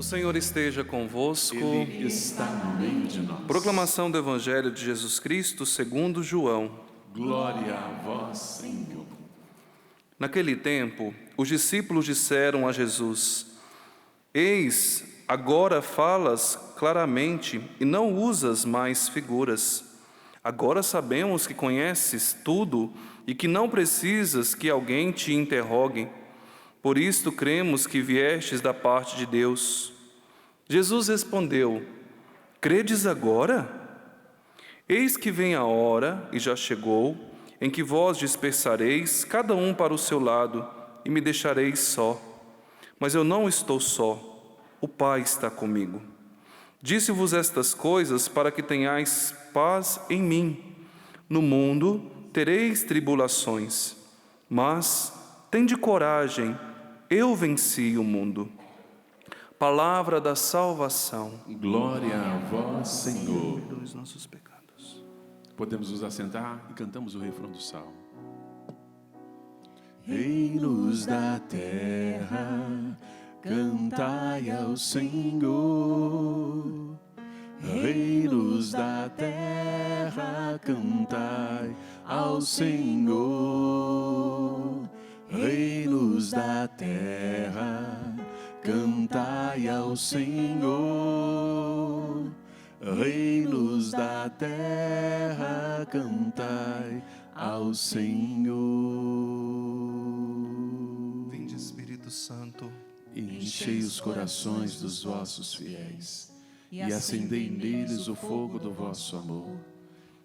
O Senhor esteja convosco. Ele está no meio de nós. Proclamação do Evangelho de Jesus Cristo segundo João. Glória a vós, Senhor. Naquele tempo, os discípulos disseram a Jesus: Eis, agora falas claramente e não usas mais figuras. Agora sabemos que conheces tudo e que não precisas que alguém te interrogue. Por isto cremos que viestes da parte de Deus. Jesus respondeu: Credes agora? Eis que vem a hora, e já chegou, em que vós dispersareis, cada um para o seu lado, e me deixareis só. Mas eu não estou só, o Pai está comigo. Disse-vos estas coisas para que tenhais paz em mim. No mundo tereis tribulações, mas tende coragem, eu venci o mundo. Palavra da salvação. Glória a vós, Senhor. Perdoe os nossos pecados. Podemos nos assentar e cantamos o refrão do salmo. Reinos da terra, cantai ao Senhor. Reinos da terra, cantai ao Senhor. Reinos da terra, cantai ao Senhor. Reinos da terra, cantai ao Senhor. Vinde, Espírito Santo, Enchei os corações dos vossos fiéis e acendei neles o fogo do vosso amor.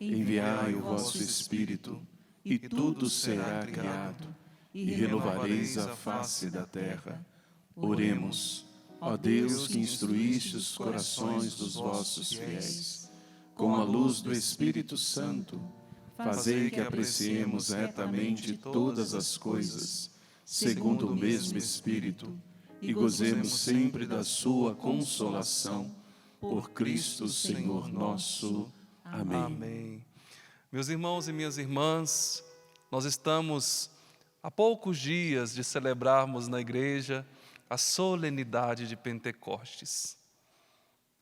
Enviai o vosso Espírito e tudo será criado e renovareis a face da terra. Oremos. Ó Deus, que instruíste os corações dos vossos fiéis, com a luz do Espírito Santo, fazei que apreciemos retamente todas as coisas, segundo o mesmo Espírito, e gozemos sempre da sua consolação. Por Cristo, Senhor nosso. Amém. Amém. Meus irmãos e minhas irmãs, nós estamos a poucos dias de celebrarmos na igreja a solenidade de Pentecostes.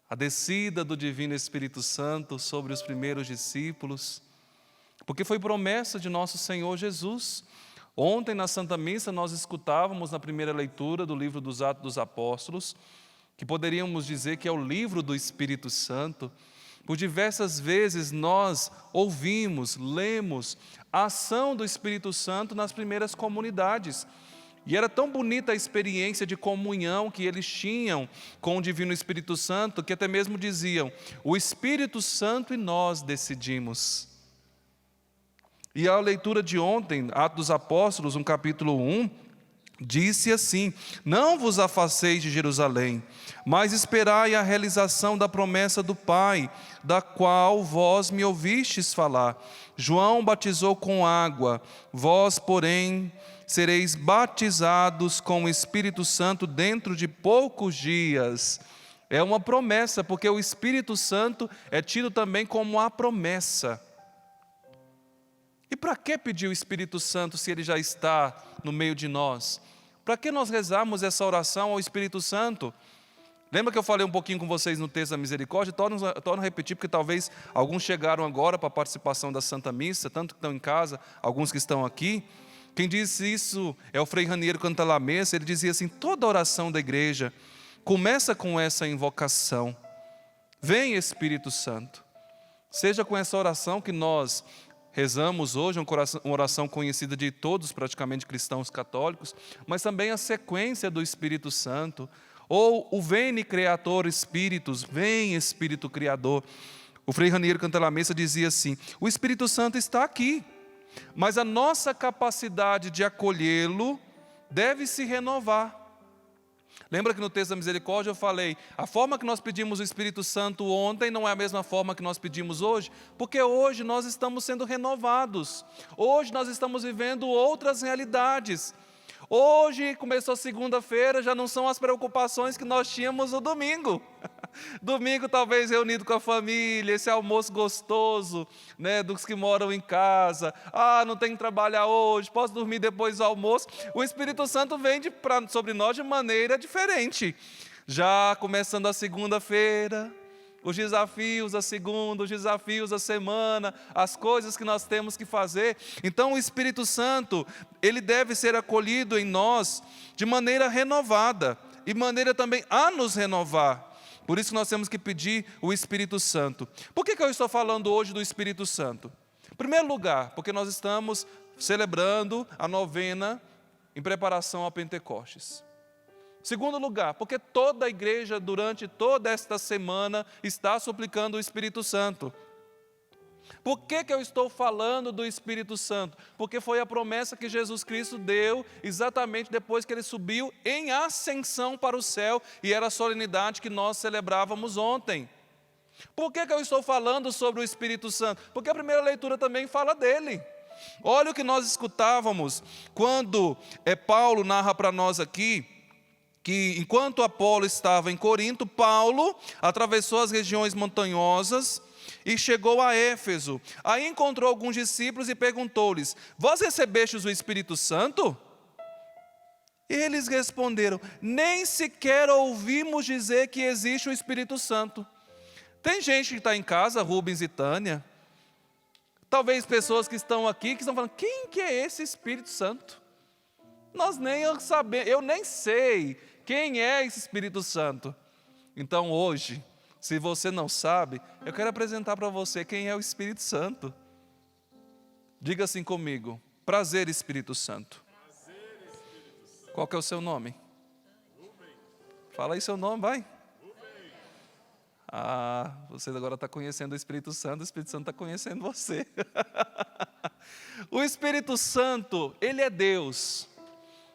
A descida do Divino Espírito Santo sobre os primeiros discípulos, porque foi promessa de nosso Senhor Jesus. Ontem na Santa Missa nós escutávamos na primeira leitura do livro dos Atos dos Apóstolos, que poderíamos dizer que é o livro do Espírito Santo. Por diversas vezes nós ouvimos, lemos a ação do Espírito Santo nas primeiras comunidades. E era tão bonita a experiência de comunhão que eles tinham com o Divino Espírito Santo, que até mesmo diziam: o Espírito Santo e nós decidimos. E a leitura de ontem, Atos dos Apóstolos, no capítulo 1, disse assim: não vos afasteis de Jerusalém, mas esperai a realização da promessa do Pai, da qual vós me ouvistes falar. João batizou com água, vós, porém, sereis batizados com o Espírito Santo dentro de poucos dias. É uma promessa, porque o Espírito Santo é tido também como a promessa. E para que pedir o Espírito Santo se ele já está no meio de nós? Para que nós rezarmos essa oração ao Espírito Santo? Lembra que eu falei um pouquinho com vocês no texto da misericórdia? Torno a repetir, porque talvez alguns chegaram agora para a participação da Santa Missa, tanto que estão em casa, alguns que estão aqui. Quem disse isso é o Frei Raniero Cantalamessa. Ele dizia assim: toda oração da igreja começa com essa invocação. Vem, Espírito Santo. Seja com essa oração que nós rezamos hoje, uma oração conhecida de todos, praticamente cristãos católicos, mas também a sequência do Espírito Santo, ou o Veni Creator Spiritus, vem Espírito Criador. O Frei Raniero Cantalamessa dizia assim: o Espírito Santo está aqui, mas a nossa capacidade de acolhê-lo deve se renovar. Lembra que no texto da misericórdia eu falei, a forma que nós pedimos o Espírito Santo ontem não é a mesma forma que nós pedimos hoje, porque hoje nós estamos sendo renovados, hoje nós estamos vivendo outras realidades. Hoje, começou segunda-feira, já não são as preocupações que nós tínhamos no domingo. Domingo talvez reunido com a família, esse almoço gostoso, né, dos que moram em casa. Não tenho que trabalhar hoje, posso dormir depois do almoço. O Espírito Santo vem sobre nós de maneira diferente. Já começando a segunda-feira, os desafios da segunda, os desafios da semana, as coisas que nós temos que fazer. Então o Espírito Santo, ele deve ser acolhido em nós de maneira renovada, e maneira também a nos renovar. Por isso nós temos que pedir o Espírito Santo. Por que eu estou falando hoje do Espírito Santo? Em primeiro lugar, porque nós estamos celebrando a novena em preparação ao Pentecostes. Segundo lugar, porque toda a igreja durante toda esta semana está suplicando o Espírito Santo. Por que eu estou falando do Espírito Santo? Porque foi a promessa que Jesus Cristo deu exatamente depois que Ele subiu em ascensão para o céu, e era a solenidade que nós celebrávamos ontem. Por que eu estou falando sobre o Espírito Santo? Porque a primeira leitura também fala dele. Olha o que nós escutávamos quando Paulo narra para nós aqui, que enquanto Apolo estava em Corinto, Paulo atravessou as regiões montanhosas e chegou a Éfeso. Aí encontrou alguns discípulos e perguntou-lhes: vós recebestes o Espírito Santo? Eles responderam: nem sequer ouvimos dizer que existe o Espírito Santo. Tem gente que está em casa, Rubens e Tânia, talvez pessoas que estão aqui, que estão falando: quem que é esse Espírito Santo? Nós nem sabemos, eu nem sei quem é esse Espírito Santo. Então hoje, se você não sabe, eu quero apresentar para você quem é o Espírito Santo. Diga assim comigo: prazer, Espírito Santo. Qual que é o seu nome? Fala aí seu nome, vai. Você agora está conhecendo o Espírito Santo está conhecendo você. O Espírito Santo, ele é Deus.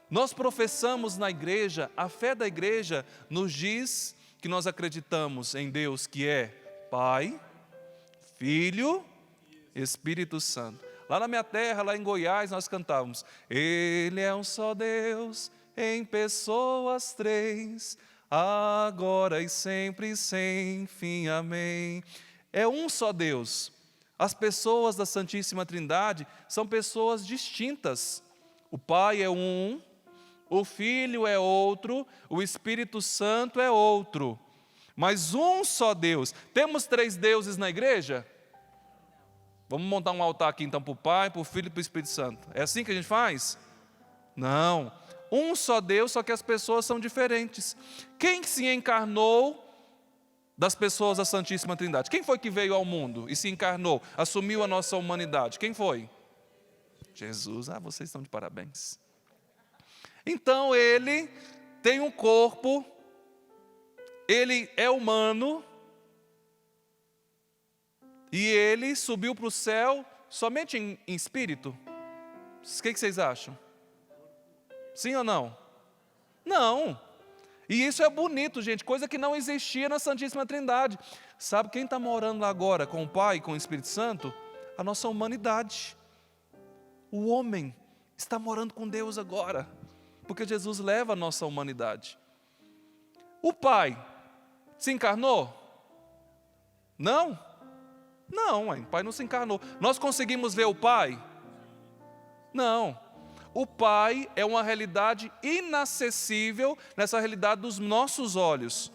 Nós professamos na igreja, a fé da igreja nos diz que nós acreditamos em Deus que é Pai, Filho, Espírito Santo. Lá na minha terra, lá em Goiás, nós cantávamos: Ele é um só Deus, em pessoas três, agora e sempre, sem fim, amém. É um só Deus. As pessoas da Santíssima Trindade são pessoas distintas. O Pai é um, o Filho é outro, o Espírito Santo é outro, mas um só Deus. Temos 3 deuses na igreja? Vamos montar um altar aqui então para o Pai, para o Filho e para o Espírito Santo. É assim que a gente faz? Não. Um só Deus, só que as pessoas são diferentes. Quem se encarnou das pessoas da Santíssima Trindade? Quem foi que veio ao mundo e se encarnou, assumiu a nossa humanidade? Quem foi? Jesus. Vocês estão de parabéns. Então ele tem um corpo, ele é humano, e ele subiu para o céu somente em espírito. O que vocês acham? Sim ou não? Não. E isso é bonito, gente, coisa que não existia na Santíssima Trindade. Sabe quem está morando lá agora com o Pai e com o Espírito Santo? A nossa humanidade. O homem está morando com Deus agora, porque Jesus leva a nossa humanidade. O Pai se encarnou? Não? Não, o Pai não se encarnou. Nós conseguimos ver o Pai? Não. O Pai é uma realidade inacessível nessa realidade dos nossos olhos.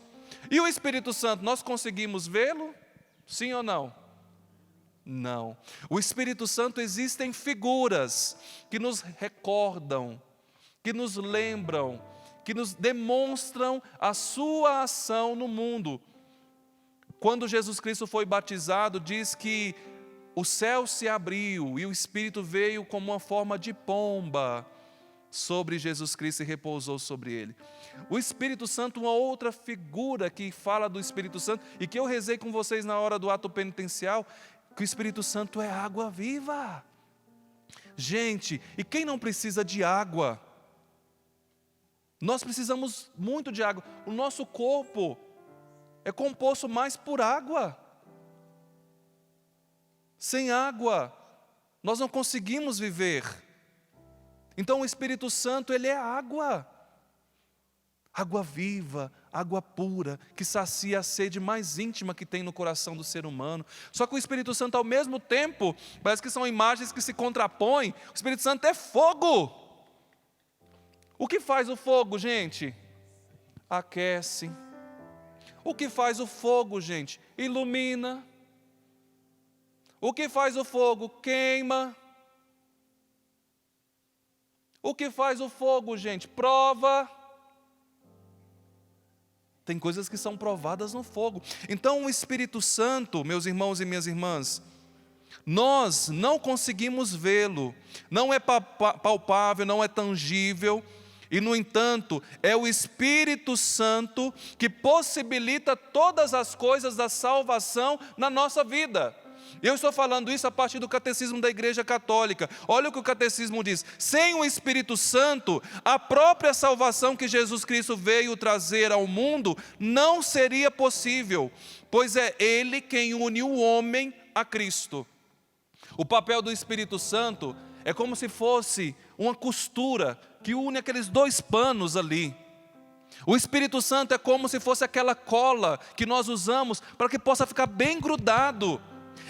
E o Espírito Santo, nós conseguimos vê-lo? Sim ou não? Não. O Espírito Santo, existem figuras que nos recordam, que nos lembram, que nos demonstram a sua ação no mundo. Quando Jesus Cristo foi batizado, diz que o céu se abriu e o Espírito veio como uma forma de pomba sobre Jesus Cristo e repousou sobre ele. O Espírito Santo, uma outra figura que fala do Espírito Santo e que eu rezei com vocês na hora do ato penitencial, que o Espírito Santo é água viva. Gente, e quem não precisa de água? Nós precisamos muito de água. O nosso corpo é composto mais por água. Sem água, nós não conseguimos viver. Então o Espírito Santo, ele é água. Água viva, água pura, que sacia a sede mais íntima que tem no coração do ser humano. Só que o Espírito Santo, ao mesmo tempo, parece que são imagens que se contrapõem. O Espírito Santo é fogo. O que faz o fogo, gente? Aquece, O que faz o fogo, gente? Ilumina. O que faz o fogo? Queima. O que faz o fogo, gente? Prova. Tem coisas que são provadas no fogo. Então o Espírito Santo, meus irmãos e minhas irmãs, nós não conseguimos vê-lo, não é palpável, não é tangível, e no entanto, é o Espírito Santo que possibilita todas as coisas da salvação na nossa vida. Eu estou falando isso a partir do Catecismo da Igreja Católica. Olha o que o Catecismo diz: sem o Espírito Santo, a própria salvação que Jesus Cristo veio trazer ao mundo não seria possível, pois é Ele quem une o homem a Cristo. O papel do Espírito Santo é como se fosse uma costura que une aqueles dois panos ali. O Espírito Santo é como se fosse aquela cola que nós usamos para que possa ficar bem grudado.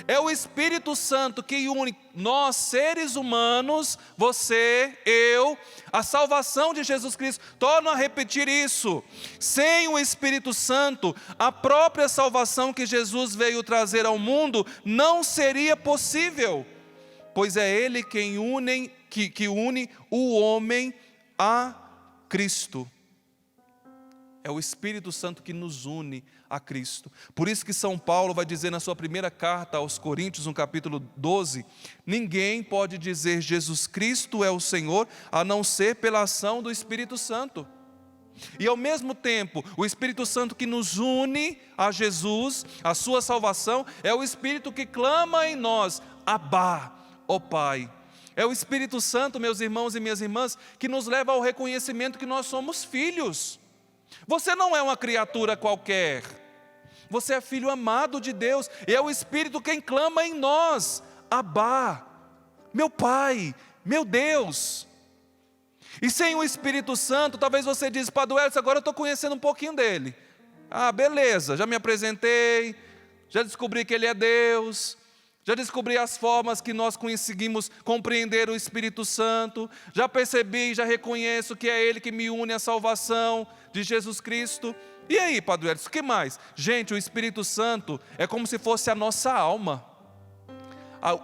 É o Espírito Santo que une nós, seres humanos, você, eu, a salvação de Jesus Cristo. Torno a repetir isso. Sem o Espírito Santo, a própria salvação que Jesus veio trazer ao mundo não seria possível, pois é Ele quem que une o homem a Cristo. É o Espírito Santo que nos une a Cristo. Por isso que São Paulo vai dizer na sua primeira carta aos Coríntios, no capítulo 12, ninguém pode dizer Jesus Cristo é o Senhor, a não ser pela ação do Espírito Santo. E ao mesmo tempo, o Espírito Santo que nos une a Jesus, a sua salvação, é o Espírito que clama em nós, Abá, ó Pai. É o Espírito Santo, meus irmãos e minhas irmãs, que nos leva ao reconhecimento que nós somos filhos. Você não é uma criatura qualquer, você é filho amado de Deus, e é o Espírito quem clama em nós, Abá, meu Pai, meu Deus. E sem o Espírito Santo, talvez você diz, Padre Wellington, agora eu estou conhecendo um pouquinho dele. Ah, beleza, já me apresentei, já descobri que Ele é Deus, já descobri as formas que nós conseguimos compreender o Espírito Santo, já percebi, já reconheço que é Ele que me une à salvação de Jesus Cristo. E aí, Padre Wellington, o que mais? Gente, o Espírito Santo é como se fosse a nossa alma.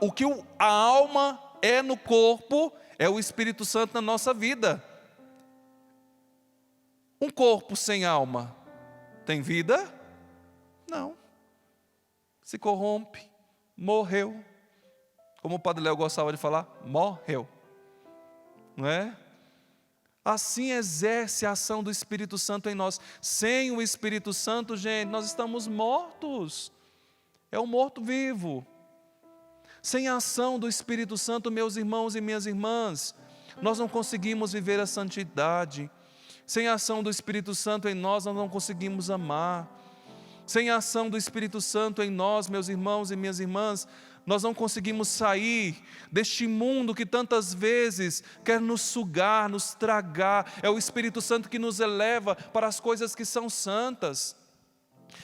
O que a alma é no corpo, é o Espírito Santo na nossa vida. Um corpo sem alma tem vida? Não. Se corrompe, morreu. Como o Padre Léo gostava de falar, morreu. Não é? Assim exerce a ação do Espírito Santo em nós. Sem o Espírito Santo, gente, nós estamos mortos. É um morto-vivo. Sem a ação do Espírito Santo, meus irmãos e minhas irmãs, nós não conseguimos viver a santidade. Sem a ação do Espírito Santo em nós não conseguimos amar. Sem a ação do Espírito Santo em nós, meus irmãos e minhas irmãs, nós não conseguimos sair deste mundo que tantas vezes quer nos sugar, nos tragar. É o Espírito Santo que nos eleva para as coisas que são santas.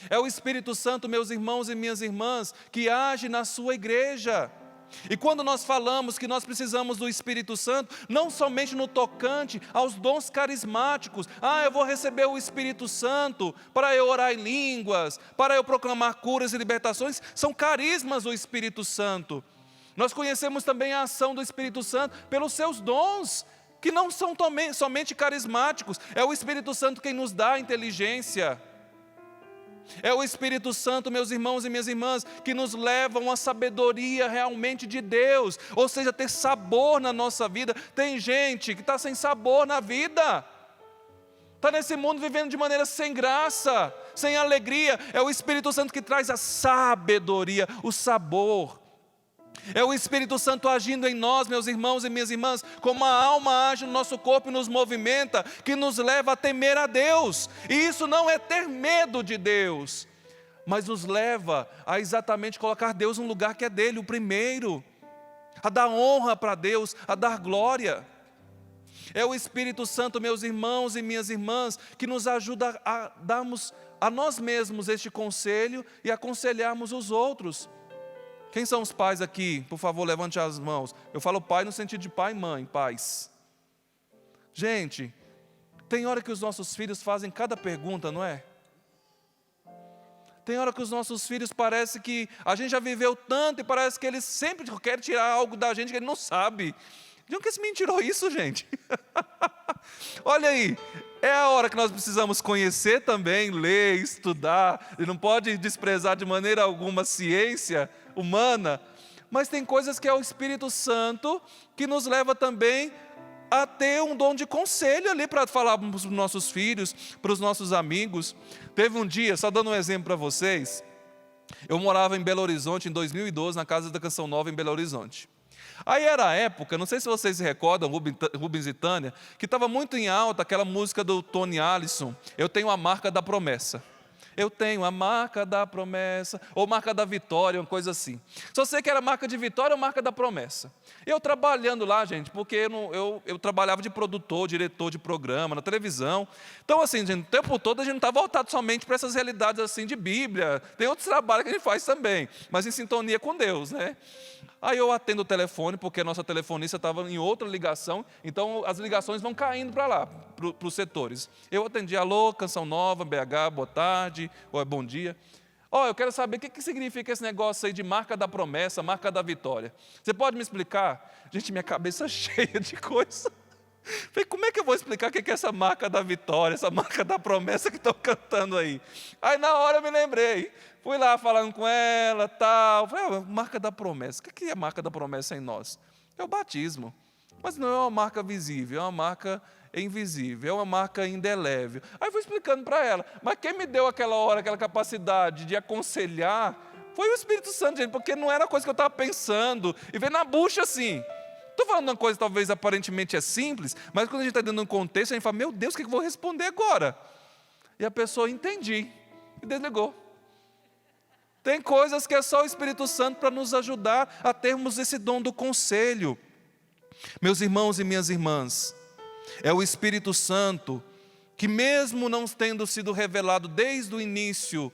É o Espírito Santo, meus irmãos e minhas irmãs, que age na sua igreja. E quando nós falamos que nós precisamos do Espírito Santo, não somente no tocante aos dons carismáticos, eu vou receber o Espírito Santo para eu orar em línguas, para eu proclamar curas e libertações, são carismas do Espírito Santo. Nós conhecemos também a ação do Espírito Santo pelos seus dons, que não são somente carismáticos, é o Espírito Santo quem nos dá a inteligência. É o Espírito Santo, meus irmãos e minhas irmãs, que nos leva a uma sabedoria realmente de Deus, ou seja, ter sabor na nossa vida. Tem gente que está sem sabor na vida, está nesse mundo vivendo de maneira sem graça, sem alegria. É o Espírito Santo que traz a sabedoria, o sabor. É o Espírito Santo agindo em nós, meus irmãos e minhas irmãs, como a alma age no nosso corpo e nos movimenta, que nos leva a temer a Deus. E isso não é ter medo de Deus, mas nos leva a exatamente colocar Deus no lugar que é dele, o primeiro, a dar honra para Deus, a dar glória. É o Espírito Santo, meus irmãos e minhas irmãs, que nos ajuda a darmos a nós mesmos este conselho e aconselharmos os outros. Quem são os pais aqui? Por favor, levante as mãos. Eu falo pai no sentido de pai e mãe, pais. Gente, tem hora que os nossos filhos fazem cada pergunta, não é? Tem hora que os nossos filhos parece que a gente já viveu tanto e parece que eles sempre querem tirar algo da gente que ele não sabe. De onde que esse menino tirou isso, gente? Olha aí, é a hora que nós precisamos conhecer também, ler, estudar, e não pode desprezar de maneira alguma a ciência humana, mas tem coisas que é o Espírito Santo que nos leva também a ter um dom de conselho ali para falar para os nossos filhos, para os nossos amigos. Teve um dia, só dando um exemplo para vocês, eu morava em Belo Horizonte em 2012, na Casa da Canção Nova em Belo Horizonte. Aí era a época, não sei se vocês se recordam, Rubens e Tânia, que estava muito em alta aquela música do Tony Allison, Eu Tenho a Marca da Promessa. Eu tenho a marca da promessa, ou marca da vitória, uma coisa assim. Só sei que era marca de vitória ou marca da promessa. Eu trabalhando lá, gente, porque eu trabalhava de produtor, diretor de programa, na televisão. Então, assim, gente, o tempo todo a gente não está voltado somente para essas realidades assim de Bíblia. Tem outros trabalhos que a gente faz também, mas em sintonia com Deus, né? Aí eu atendo o telefone, porque a nossa telefonista estava em outra ligação, então as ligações vão caindo para lá, para os setores. Eu atendi, alô, Canção Nova, BH, boa tarde, ou bom dia. Eu quero saber o que significa esse negócio aí de marca da promessa, marca da vitória. Você pode me explicar? Gente, minha cabeça cheia de coisa. Falei, como é que eu vou explicar o que é essa marca da vitória, essa marca da promessa que estão cantando aí? Aí na hora eu me lembrei, fui lá falando com ela, tal. Falei, marca da promessa, o que é a marca da promessa em nós? É o batismo, mas não é uma marca visível, é uma marca invisível, é uma marca indelével. Aí fui explicando para ela, mas quem me deu aquela hora, aquela capacidade de aconselhar, foi o Espírito Santo, gente, porque não era coisa que eu estava pensando, e veio na bucha assim. Estou falando uma coisa talvez aparentemente é simples, mas quando a gente está dando um contexto, a gente fala, meu Deus, o que eu vou responder agora? E a pessoa, entendi, e desligou. Tem coisas que é só o Espírito Santo para nos ajudar a termos esse dom do conselho. Meus irmãos e minhas irmãs, é o Espírito Santo que mesmo não tendo sido revelado desde o início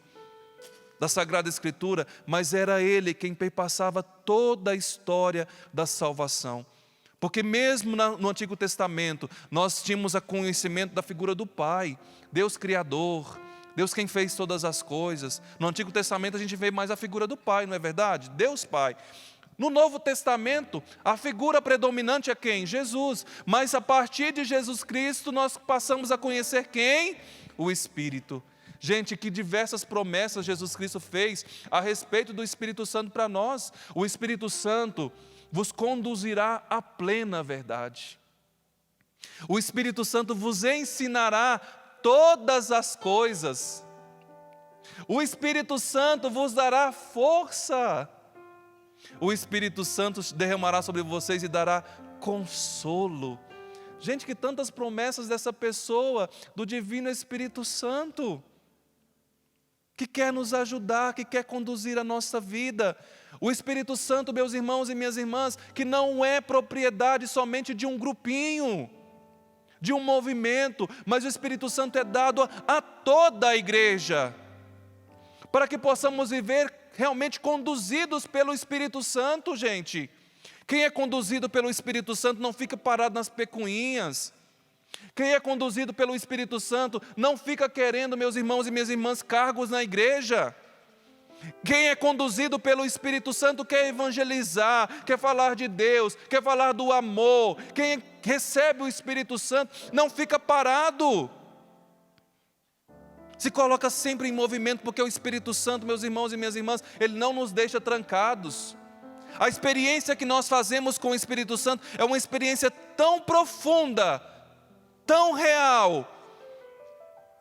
da Sagrada Escritura, mas era Ele quem perpassava toda a história da salvação. Porque mesmo no Antigo Testamento, nós tínhamos o conhecimento da figura do Pai, Deus Criador, Deus quem fez todas as coisas. No Antigo Testamento a gente vê mais a figura do Pai, não é verdade? Deus Pai. No Novo Testamento, a figura predominante é quem? Jesus. Mas a partir de Jesus Cristo, nós passamos a conhecer quem? O Espírito. Gente, que diversas promessas Jesus Cristo fez a respeito do Espírito Santo para nós. O Espírito Santo vos conduzirá à plena verdade. O Espírito Santo vos ensinará todas as coisas. O Espírito Santo vos dará força. O Espírito Santo derramará sobre vocês e dará consolo. Gente, que tantas promessas dessa pessoa, do Divino Espírito Santo, que quer nos ajudar, que quer conduzir a nossa vida. O Espírito Santo, meus irmãos e minhas irmãs, que não é propriedade somente de um grupinho, de um movimento, mas o Espírito Santo é dado a toda a igreja, para que possamos viver realmente conduzidos pelo Espírito Santo, gente. Quem é conduzido pelo Espírito Santo não fica parado nas pecuinhas. Quem é conduzido pelo Espírito Santo não fica querendo, meus irmãos e minhas irmãs, cargos na igreja. Quem é conduzido pelo Espírito Santo quer evangelizar, quer falar de Deus, quer falar do amor. Quem recebe o Espírito Santo não fica parado. Se coloca sempre em movimento, porque o Espírito Santo, meus irmãos e minhas irmãs, ele não nos deixa trancados. A experiência que nós fazemos com o Espírito Santo é uma experiência tão profunda, tão real,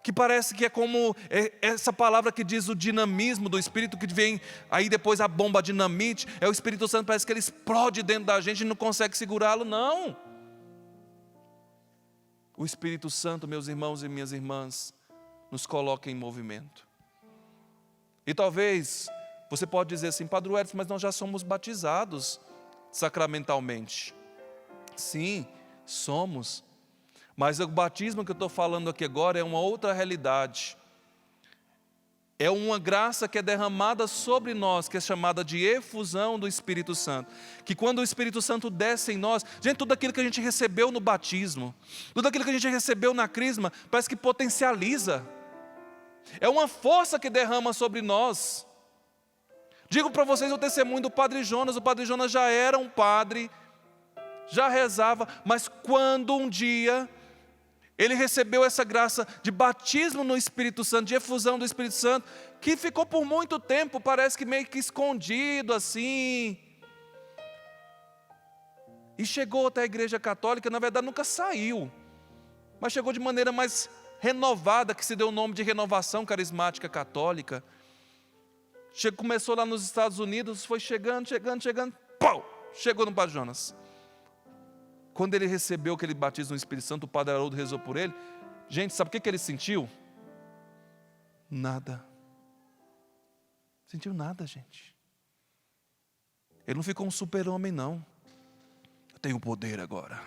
que parece que é como essa palavra que diz o dinamismo do Espírito, que vem aí depois a bomba dinamite, é o Espírito Santo, parece que ele explode dentro da gente e não consegue segurá-lo, não. O Espírito Santo, meus irmãos e minhas irmãs, nos coloca em movimento. E talvez você pode dizer assim, Padre Edson, mas nós já somos batizados sacramentalmente. Sim, somos. Mas o batismo que eu estou falando aqui agora é uma outra realidade. É uma graça que é derramada sobre nós, que é chamada de efusão do Espírito Santo. Que quando o Espírito Santo desce em nós, gente, tudo aquilo que a gente recebeu no batismo, tudo aquilo que a gente recebeu na crisma, parece que potencializa. É uma força que derrama sobre nós. Digo para vocês o testemunho do Padre Jonas. O Padre Jonas já era um padre, já rezava, mas quando um dia ele recebeu essa graça de batismo no Espírito Santo, de efusão do Espírito Santo, que ficou por muito tempo, parece que meio que escondido assim. E chegou até a Igreja Católica, na verdade nunca saiu, mas chegou de maneira mais renovada, que se deu o nome de Renovação Carismática Católica. Começou lá nos Estados Unidos, foi chegando, pau, chegou no Padre Jonas. Quando ele recebeu aquele batismo no Espírito Santo, o Padre Haroldo rezou por ele. Gente, sabe o que ele sentiu? Nada. Sentiu nada, gente. Ele não ficou um super-homem, não. Eu tenho poder agora.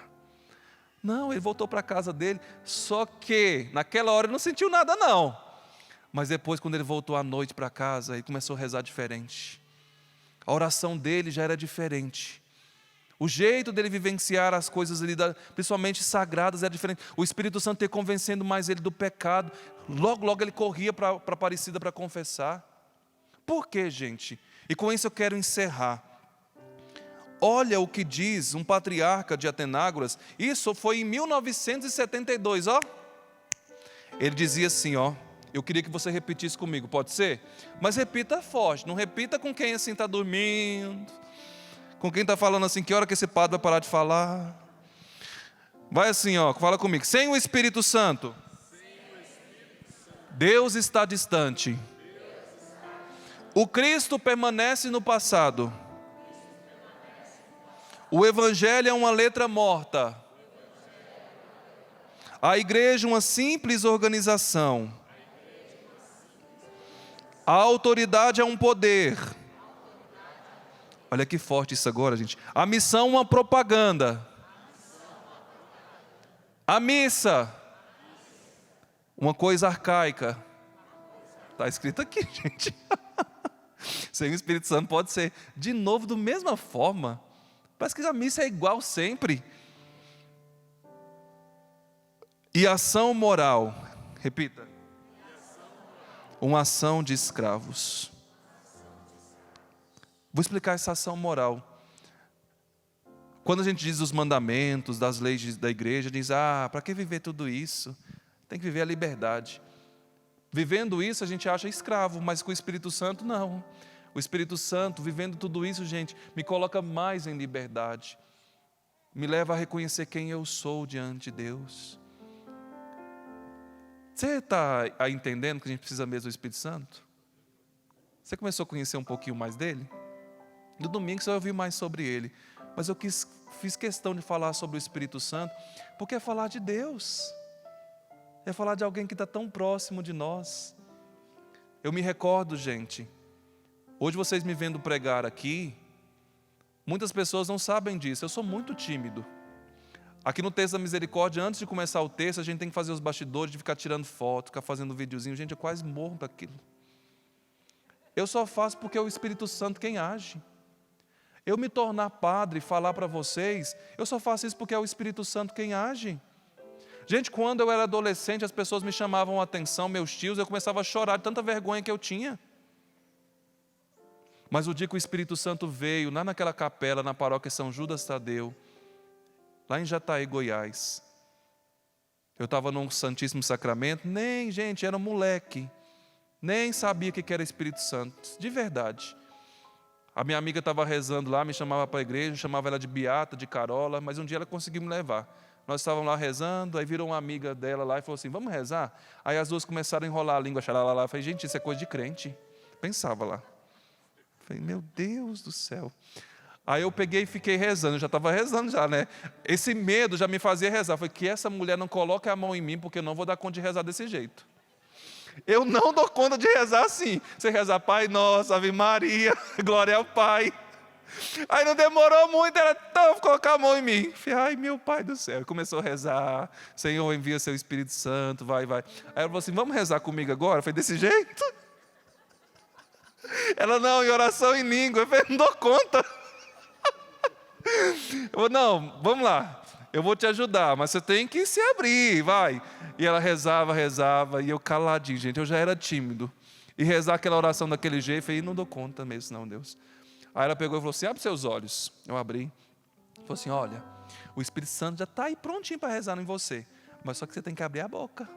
Não, ele voltou para a casa dele, só que naquela hora ele não sentiu nada, não. Mas depois, quando ele voltou à noite para casa, ele começou a rezar diferente. A oração dele já era diferente. O jeito dele vivenciar as coisas ali, principalmente sagradas, era diferente. O Espírito Santo ia convencendo mais ele do pecado. Logo ele corria para a Aparecida para confessar. Por quê, gente? E com isso eu quero encerrar. Olha o que diz um patriarca de Atenágoras. Isso foi em 1972, ó. Ele dizia assim, ó. Eu queria que você repetisse comigo, pode ser? Mas repita forte, não repita com quem assim está dormindo, com quem está falando assim, que hora que esse padre vai parar de falar? Vai assim, ó, fala comigo. Sem o Espírito Santo, Deus está distante. O Cristo permanece no passado. O Evangelho é uma letra morta. A igreja uma simples organização. A autoridade é um poder. Olha que forte isso agora, gente. A missão é uma propaganda. A missa, uma coisa arcaica. Está escrito aqui, gente. Sem o Espírito Santo pode ser. De novo, da mesma forma. Parece que a missa é igual sempre. E ação moral. Repita. Uma ação de escravos. Vou explicar essa ação moral. Quando a gente diz os mandamentos, das leis da igreja, diz, para que viver tudo isso? Tem que viver a liberdade. Vivendo isso a gente acha escravo, mas com o Espírito Santo não. O Espírito Santo, vivendo tudo isso, gente, me coloca mais em liberdade. Me leva a reconhecer quem eu sou diante de Deus. Você está entendendo que a gente precisa mesmo do Espírito Santo? Você começou a conhecer um pouquinho mais dele? No domingo você vai ouvir mais sobre ele. Mas eu fiz questão de falar sobre o Espírito Santo, porque é falar de Deus. É falar de alguém que está tão próximo de nós. Eu me recordo, gente, hoje vocês me vendo pregar aqui, muitas pessoas não sabem disso, eu sou muito tímido. Aqui no Texto da Misericórdia, antes de começar o texto, a gente tem que fazer os bastidores, de ficar tirando foto, ficar fazendo videozinho. Gente, eu quase morro daquilo. Eu só faço porque é o Espírito Santo quem age. Eu me tornar padre e falar para vocês, eu só faço isso porque é o Espírito Santo quem age. Gente, quando eu era adolescente, as pessoas me chamavam a atenção, meus tios, eu começava a chorar de tanta vergonha que eu tinha. Mas o dia que o Espírito Santo veio, lá naquela capela, na paróquia São Judas Tadeu, lá em Jataí, Goiás, eu estava num Santíssimo Sacramento, gente, era um moleque, nem sabia o que era Espírito Santo, de verdade. A minha amiga estava rezando lá, me chamava para a igreja, chamava ela de Beata, de Carola, mas um dia ela conseguiu me levar. Nós estávamos lá rezando, aí virou uma amiga dela lá e falou assim, vamos rezar? Aí as duas começaram a enrolar a língua, xalalá. Eu falei, gente, isso é coisa de crente. Pensava lá. Eu falei, meu Deus do céu. Aí eu peguei e fiquei rezando, eu já estava rezando já, né? Esse medo já me fazia rezar. Eu falei, que essa mulher não coloque a mão em mim, porque eu não vou dar conta de rezar desse jeito. Eu não dou conta de rezar assim. Você rezar, Pai Nosso, Ave Maria, glória ao Pai. Aí não demorou muito, ela colocar a mão em mim. Falei, ai meu Pai do céu. Começou a rezar, Senhor envia seu Espírito Santo, vai. Aí ela falou assim, vamos rezar comigo agora? Eu falei, desse jeito? Ela, não, em oração em língua. Eu falei, não dou conta. Eu falei, não, vamos lá. eu vou te ajudar, mas você tem que se abrir, vai. E ela rezava, e eu caladinho, gente, eu já era tímido. E rezar aquela oração daquele jeito, eu falei, não dou conta mesmo, não, Deus. Aí ela pegou e falou assim, abre seus olhos. Eu abri. Falou assim, olha, o Espírito Santo já está aí prontinho para rezar em você, mas só que você tem que abrir a boca.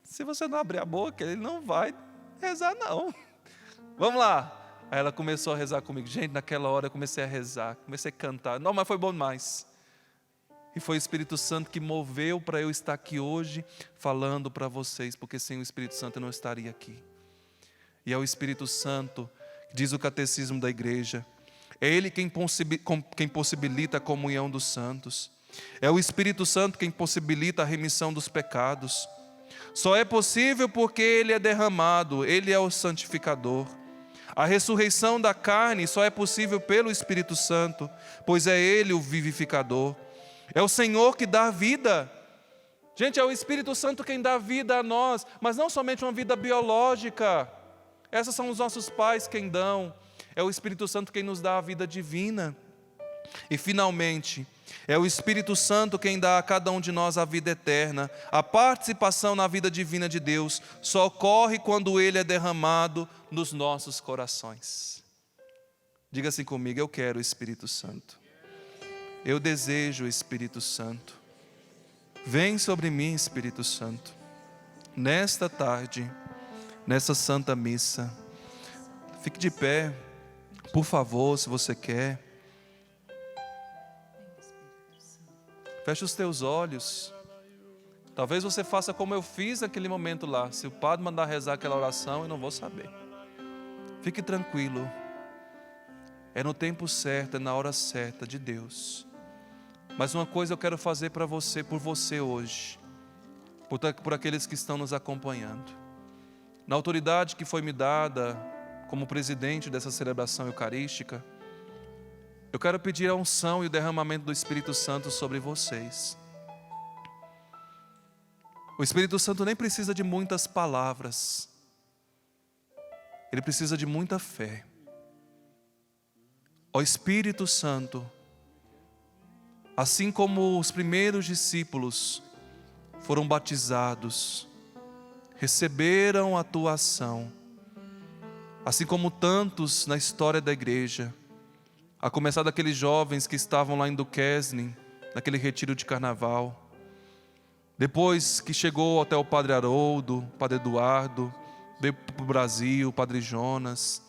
Se você não abrir a boca, ele não vai rezar, não. Vamos lá. Aí ela começou a rezar comigo. Gente, naquela hora eu comecei a rezar, comecei a cantar. Não, mas foi bom demais. E foi o Espírito Santo que moveu para eu estar aqui hoje falando para vocês, porque sem o Espírito Santo eu não estaria aqui. E é o Espírito Santo, diz o catecismo da igreja, é Ele quem possibilita a comunhão dos santos. É o Espírito Santo quem possibilita a remissão dos pecados. Só é possível porque Ele é derramado, Ele é o santificador. A ressurreição da carne só é possível pelo Espírito Santo, pois é Ele o vivificador. É o Senhor que dá vida. Gente, é o Espírito Santo quem dá vida a nós, mas não somente uma vida biológica. Esses são os nossos pais quem dão. É o Espírito Santo quem nos dá a vida divina. E finalmente, é o Espírito Santo quem dá a cada um de nós a vida eterna. A participação na vida divina de Deus só ocorre quando Ele é derramado nos nossos corações. Diga assim comigo, eu quero o Espírito Santo. Eu desejo o Espírito Santo. Vem sobre mim, Espírito Santo. Nesta tarde, nessa Santa Missa, fique de pé, por favor, se você quer. Feche os teus olhos. Talvez você faça como eu fiz naquele momento lá. Se o padre mandar rezar aquela oração, eu não vou saber. Fique tranquilo. É no tempo certo, é na hora certa de Deus. Mas uma coisa eu quero fazer para você, por você hoje, por aqueles que estão nos acompanhando. Na autoridade que foi me dada como presidente dessa celebração eucarística, eu quero pedir a unção e o derramamento do Espírito Santo sobre vocês. O Espírito Santo nem precisa de muitas palavras. Ele precisa de muita fé. Ó Espírito Santo, assim como os primeiros discípulos foram batizados, receberam a tua ação, assim como tantos na história da igreja, a começar daqueles jovens que estavam lá em Duquesne, naquele retiro de carnaval. Depois que chegou até o Padre Haroldo, o Padre Eduardo, veio para o Brasil, o Padre Jonas,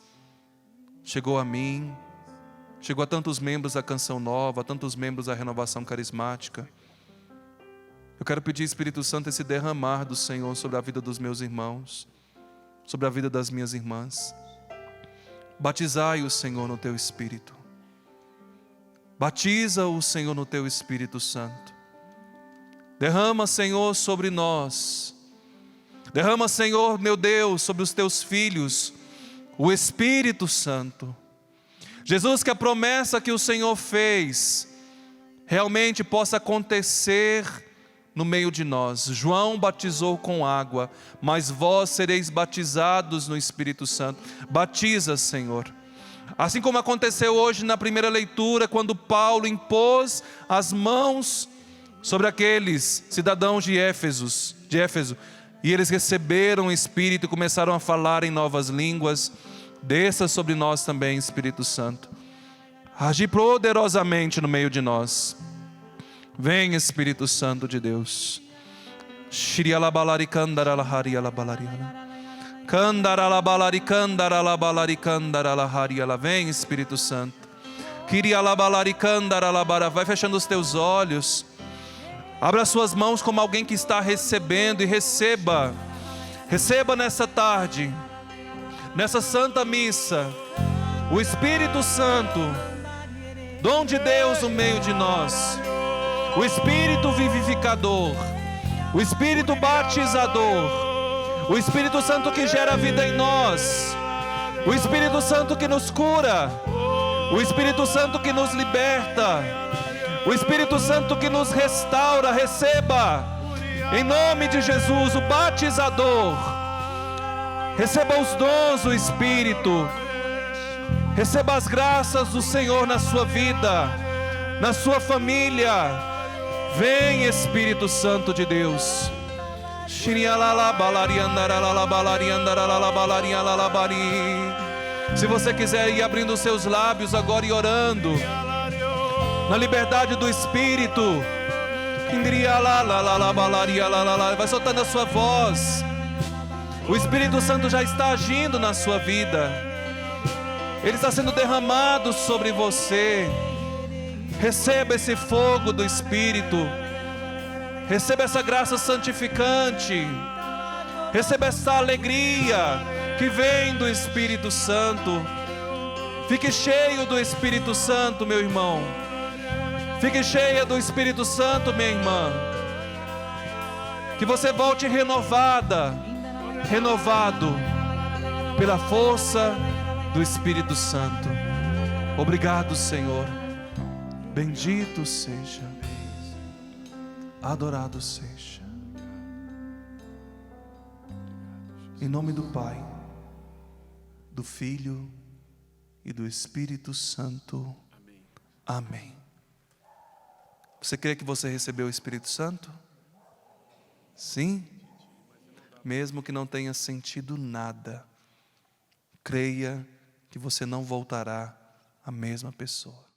chegou a mim, chegou a tantos membros da Canção Nova, a tantos membros da Renovação Carismática. Eu quero pedir, Espírito Santo, esse derramar do Senhor sobre a vida dos meus irmãos, sobre a vida das minhas irmãs. Batizai o Senhor no teu Espírito. Batiza o Senhor no teu Espírito Santo. Derrama, Senhor, sobre nós. Derrama, Senhor, meu Deus, sobre os teus filhos, o Espírito Santo. Jesus, que a promessa que o Senhor fez realmente possa acontecer no meio de nós. João batizou com água, mas vós sereis batizados no Espírito Santo. Batiza, Senhor. Assim como aconteceu hoje na primeira leitura, quando Paulo impôs as mãos sobre aqueles cidadãos de Éfeso, e eles receberam o Espírito e começaram a falar em novas línguas. Desça sobre nós também, Espírito Santo. Agi poderosamente no meio de nós. Vem, Espírito Santo de Deus. Vem, Espírito Santo. Vai fechando os teus olhos. Abra suas mãos como alguém que está recebendo, e receba. Receba nessa tarde, nessa Santa Missa, o Espírito Santo, dom de Deus no meio de nós, o Espírito vivificador, o Espírito batizador, o Espírito Santo que gera vida em nós, o Espírito Santo que nos cura, o Espírito Santo que nos liberta, o Espírito Santo que nos restaura. Receba, em nome de Jesus, o batizador. Receba os dons do Espírito. Receba as graças do Senhor na sua vida, na sua família, Vem, Espírito Santo de Deus. Se você quiser ir abrindo os seus lábios agora e orando, na liberdade do Espírito, vai soltando a sua voz. O Espírito Santo já está agindo na sua vida. Ele está sendo derramado sobre você. Receba esse fogo do Espírito. Receba essa graça santificante. Receba essa alegria que vem do Espírito Santo. Fique cheio do Espírito Santo, meu irmão. Fique cheia do Espírito Santo, minha irmã. Que você volte renovada, renovado pela força do Espírito Santo. Obrigado, Senhor. Bendito seja, adorado seja. Em nome do Pai, do Filho e do Espírito Santo. Amém. Você crê que você recebeu o Espírito Santo? Sim? Mesmo que não tenha sentido nada, creia que você não voltará a mesma pessoa.